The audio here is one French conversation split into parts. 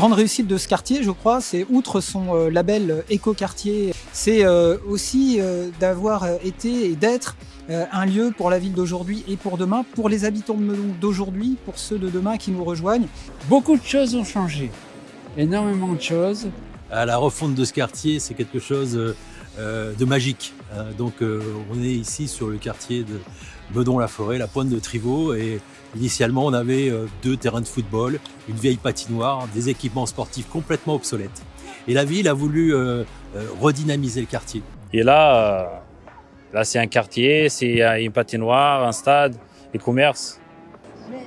grande réussite de ce quartier, je crois, c'est outre son label éco-quartier, c'est aussi d'avoir été et d'être un lieu pour la ville d'aujourd'hui et pour demain, pour les habitants de Meudon d'aujourd'hui, pour ceux de demain qui nous rejoignent. Beaucoup de choses ont changé, énormément de choses. La refonte de ce quartier, c'est quelque chose de magique. Donc on est ici sur le quartier de Meudon-la-Forêt, la pointe de Trivaux, et initialement on avait 2 terrains de football, une vieille patinoire, des équipements sportifs complètement obsolètes. Et la ville a voulu redynamiser le quartier. Et là c'est un quartier, c'est une patinoire, un stade, des commerces.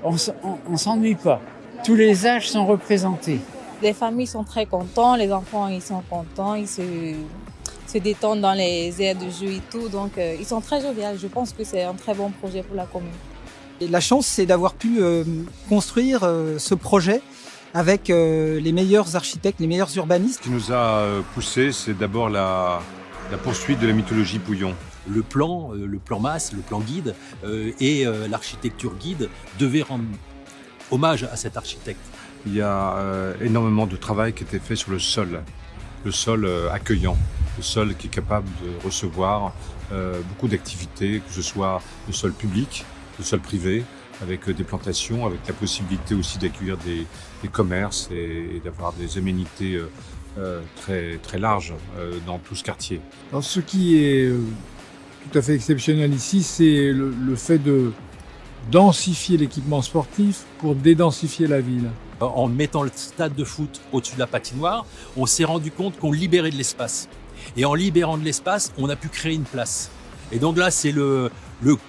On s'ennuie pas. Tous les âges sont représentés. Les familles sont très contents, les enfants ils sont contents, ils se détendent dans les aires de jeu et tout. Donc ils sont très joviaux. Je pense que c'est un très bon projet pour la commune. Et la chance, c'est d'avoir pu construire ce projet avec les meilleurs architectes, les meilleurs urbanistes. Ce qui nous a poussé, c'est d'abord la poursuite de la mythologie Pouillon. Le plan masse, le plan guide et l'architecture guide devaient rendre hommage à cet architecte. Il y a énormément de travail qui a été fait sur le sol accueillant, le sol qui est capable de recevoir beaucoup d'activités, que ce soit le sol public, le sol privé, avec des plantations, avec la possibilité aussi d'accueillir des commerces et d'avoir des aménités très, très larges dans tout ce quartier. Alors, ce qui est tout à fait exceptionnel ici, c'est le fait de densifier l'équipement sportif pour dédensifier la ville. En mettant le stade de foot au-dessus de la patinoire, on s'est rendu compte qu'on libérait de l'espace. Et en libérant de l'espace, on a pu créer une place. Et donc là, c'est le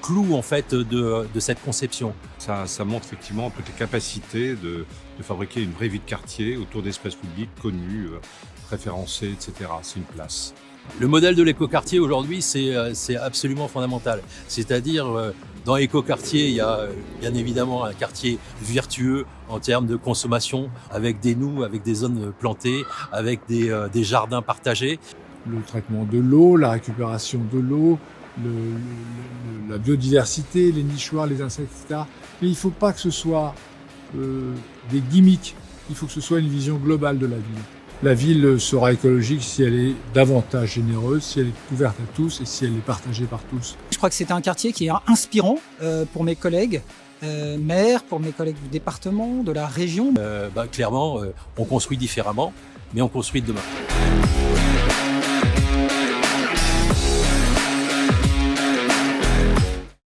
clou en fait de cette conception. Ça montre effectivement toutes les capacités de fabriquer une vraie vie de quartier autour d'espaces publics connus, référencés, etc. C'est une place. Le modèle de l'écoquartier aujourd'hui, c'est absolument fondamental. C'est-à-dire, dans l'écoquartier, il y a bien évidemment un quartier vertueux en termes de consommation, avec des noues, avec des zones plantées, avec des jardins partagés. Le traitement de l'eau, la récupération de l'eau, la biodiversité, les nichoirs, les insectes, etc. Mais il ne faut pas que ce soit des gimmicks, il faut que ce soit une vision globale de la ville. La ville sera écologique si elle est davantage généreuse, si elle est ouverte à tous et si elle est partagée par tous. Je crois que c'est un quartier qui est inspirant pour mes collègues maires, pour mes collègues du département, de la région. Clairement, on construit différemment, mais on construit demain.